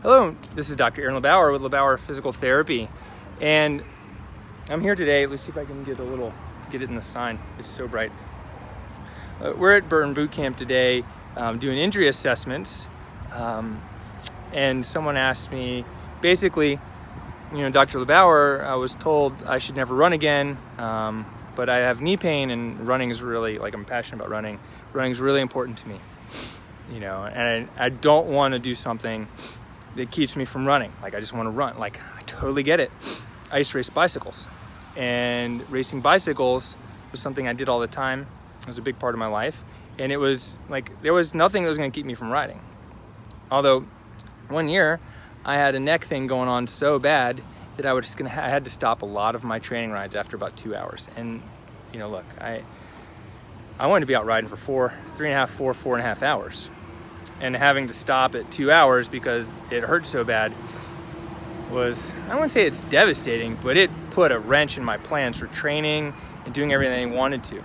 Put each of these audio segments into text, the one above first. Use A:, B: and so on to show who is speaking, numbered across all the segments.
A: Hello, this is Dr. Aaron LeBauer with LeBauer Physical Therapy, and I'm here today. Let's see if I can get it in the sign. It's so bright. We're at Burton Boot Camp today doing injury assessments, and someone asked me, basically, Dr. LeBauer, I was told I should never run again, but I have knee pain, and running is really, I'm passionate about running. Running is really important to me, and I don't want to do something that keeps me from running. I just want to run. I totally get it. I used to race bicycles, and racing bicycles was something I did all the time. It was a big part of my life, and it was there was nothing that was going to keep me from riding. Although one year I had a neck thing going on so bad that I had to stop a lot of my training rides after about 2 hours. And look, I wanted to be out riding for 4.5 hours. And having to stop at 2 hours because it hurt so bad was, I wouldn't say it's devastating, but it put a wrench in my plans for training and doing everything I wanted to.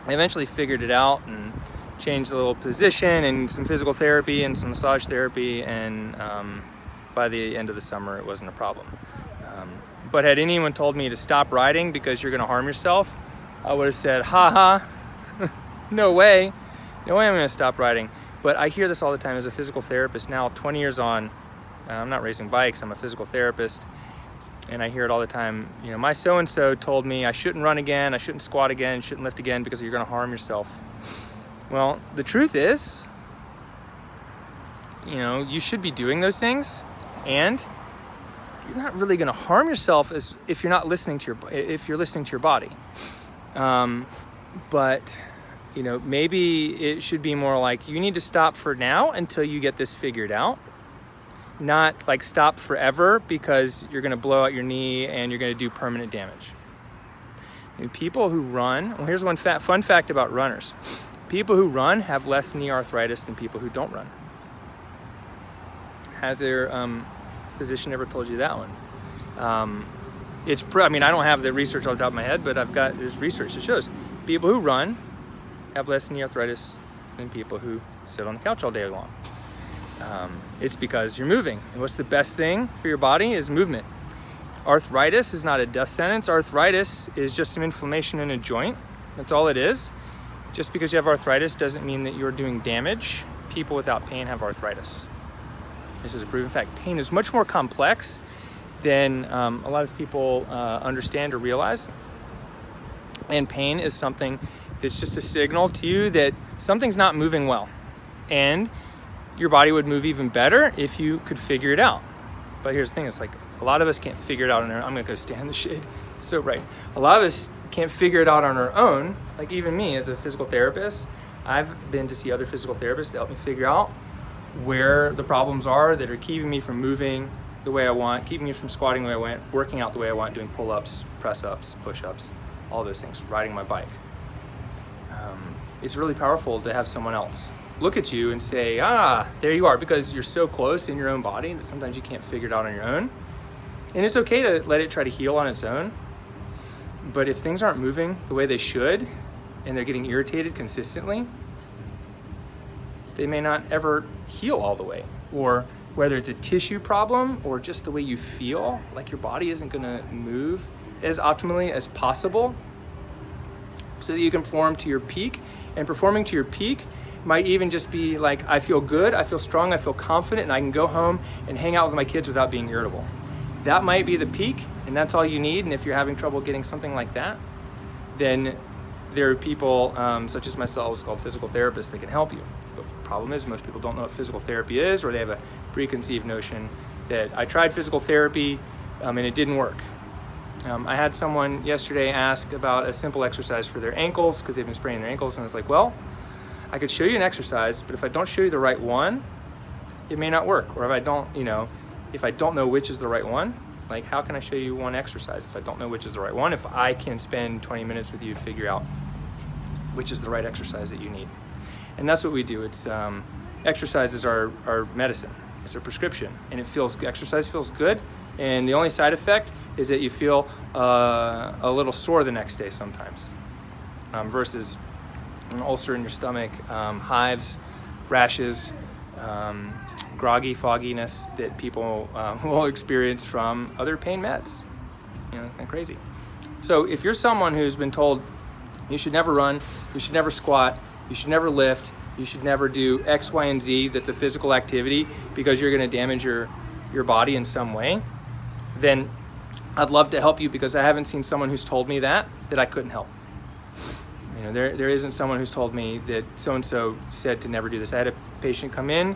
A: I eventually figured it out and changed a little position and some physical therapy and some massage therapy, and by the end of the summer it wasn't a problem. But had anyone told me to stop riding because you're going to harm yourself, I would have said, no way I'm going to stop riding. But I hear this all the time as a physical therapist now, 20 years on. I'm not racing bikes, I'm a physical therapist, and I hear it all the time. My so-and-so told me I shouldn't run again, I shouldn't squat again, shouldn't lift again because you're going to harm yourself. Well, the truth is, you should be doing those things, and you're not really going to harm yourself if you're listening to your body. But maybe it should be more like you need to stop for now until you get this figured out. Not stop forever because you're going to blow out your knee and you're going to do permanent damage. People who run, here's one fun fact about runners. People who run have less knee arthritis than people who don't run. Has their physician ever told you that one? I don't have the research on the top of my head, but there's research that shows people who run have less knee arthritis than people who sit on the couch all day long. It's because you're moving. And what's the best thing for your body is movement. Arthritis is not a death sentence. Arthritis is just some inflammation in a joint. That's all it is. Just because you have arthritis doesn't mean that you're doing damage. People without pain have arthritis. This is a proven fact. Pain is much more complex than a lot of people understand or realize. And pain is something that's just a signal to you that something's not moving well. And your body would move even better if you could figure it out. But here's the thing, it's a lot of us can't figure it out on our own. I'm going to go stand in the shade. It's so bright. A lot of us can't figure it out on our own. Even me as a physical therapist, I've been to see other physical therapists to help me figure out where the problems are that are keeping me from moving the way I want, keeping me from squatting the way I want, working out the way I want, doing pull-ups, press-ups, push-ups, all those things, riding my bike. It's really powerful to have someone else look at you and say, there you are, because you're so close in your own body that sometimes you can't figure it out on your own. And it's okay to let it try to heal on its own. But if things aren't moving the way they should, and they're getting irritated consistently, they may not ever heal all the way. Or whether it's a tissue problem or just the way you feel, your body isn't going to move as optimally as possible so that you can perform to your peak. And performing to your peak might even just be I feel good, I feel strong, I feel confident, and I can go home and hang out with my kids without being irritable. That might be the peak, and that's all you need. And if you're having trouble getting something like that, then there are people such as myself called physical therapists that can help you. But the problem is most people don't know what physical therapy is, or they have a preconceived notion that I tried physical therapy and it didn't work. I had someone yesterday ask about a simple exercise for their ankles because they've been spraining their ankles, and I was like, well, I could show you an exercise, but if I don't show you the right one, it may not work. Or if I don't know which is the right one, how can I show you one exercise if I don't know which is the right one? If I can spend 20 minutes with you to figure out which is the right exercise that you need. And that's what we do. It's exercise is our medicine. It's a prescription, and exercise feels good. And the only side effect is that you feel a little sore the next day sometimes, versus an ulcer in your stomach, hives, rashes, groggy fogginess that people will experience from other pain meds. You know, kind of crazy. So if you're someone who's been told you should never run, you should never squat, you should never lift, you should never do X, Y, and Z that's a physical activity because you're going to damage your body in some way, then I'd love to help you, because I haven't seen someone who's told me that I couldn't help. You know, there isn't someone who's told me that so-and-so said to never do this. I had a patient come in,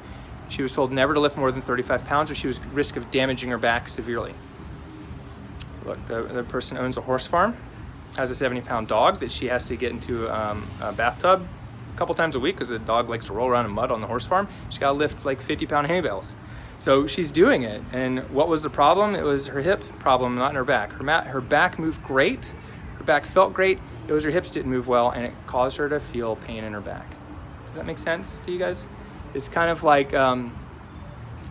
A: she was told never to lift more than 35 pounds or she was at risk of damaging her back severely. Look, the person owns a horse farm, has a 70-pound dog that she has to get into a bathtub a couple times a week because the dog likes to roll around in mud on the horse farm. She's got to lift like 50-pound hay bales. So she's doing it. And what was the problem? It was her hip problem, not in her back. Her back moved great. Her back felt great. It was her hips didn't move well, and it caused her to feel pain in her back. Does that make sense to you guys? It's kind of like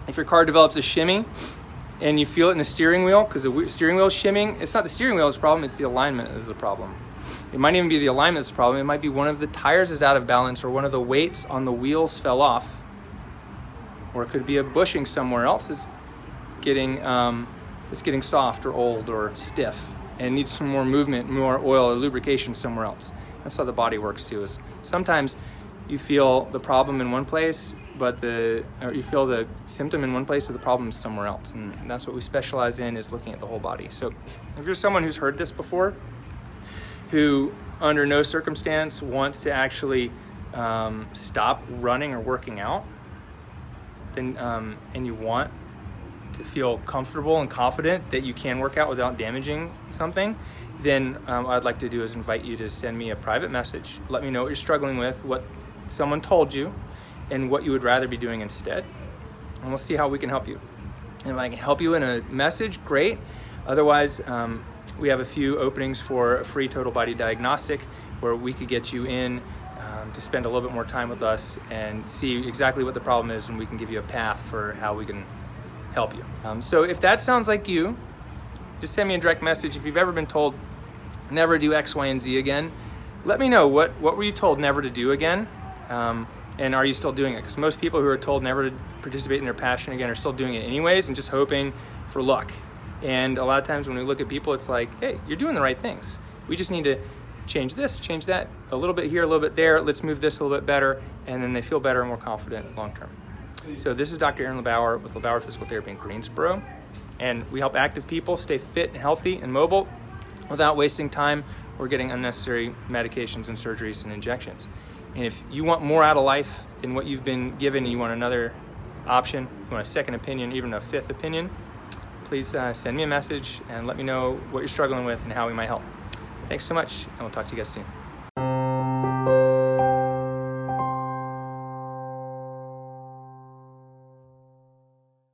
A: if your car develops a shimmy and you feel it in the steering wheel because the steering wheel is shimming. It's not the steering wheel is the problem, it's the alignment is the problem. It might even be the alignment is the problem. It might be one of the tires is out of balance, or one of the weights on the wheels fell off. Or it could be a bushing somewhere else that's getting soft or old or stiff and needs some more movement, more oil or lubrication somewhere else. That's how the body works too. Is sometimes you feel the problem in one place, but you feel the symptom in one place, or the problem is somewhere else. And that's what we specialize in, is looking at the whole body. So if you're someone who's heard this before, who under no circumstance wants to actually stop running or working out, then and you want to feel comfortable and confident that you can work out without damaging something, then what I'd like to do is invite you to send me a private message. Let me know what you're struggling with, what someone told you, and what you would rather be doing instead. And we'll see how we can help you. And if I can help you in a message, great. Otherwise, we have a few openings for a free total body diagnostic where we could get you in to spend a little bit more time with us and see exactly what the problem is, and we can give you a path for how we can help you. So if that sounds like you, just send me a direct message. If you've ever been told never do X, Y, and Z again, let me know what were you told never to do again, and are you still doing it? Because most people who are told never to participate in their passion again are still doing it anyways and just hoping for luck. And a lot of times when we look at people, it's like, hey, you're doing the right things. We just need to change this, change that, a little bit here, a little bit there. Let's move this a little bit better, and then they feel better and more confident long term. So this is Dr. Aaron LeBauer with LeBauer Physical Therapy in Greensboro, and we help active people stay fit and healthy and mobile without wasting time or getting unnecessary medications and surgeries and injections. And if you want more out of life than what you've been given, and you want another option, you want a second opinion, even a fifth opinion, please send me a message and let me know what you're struggling with and how we might help. Thanks so much, and we'll talk to you guys soon.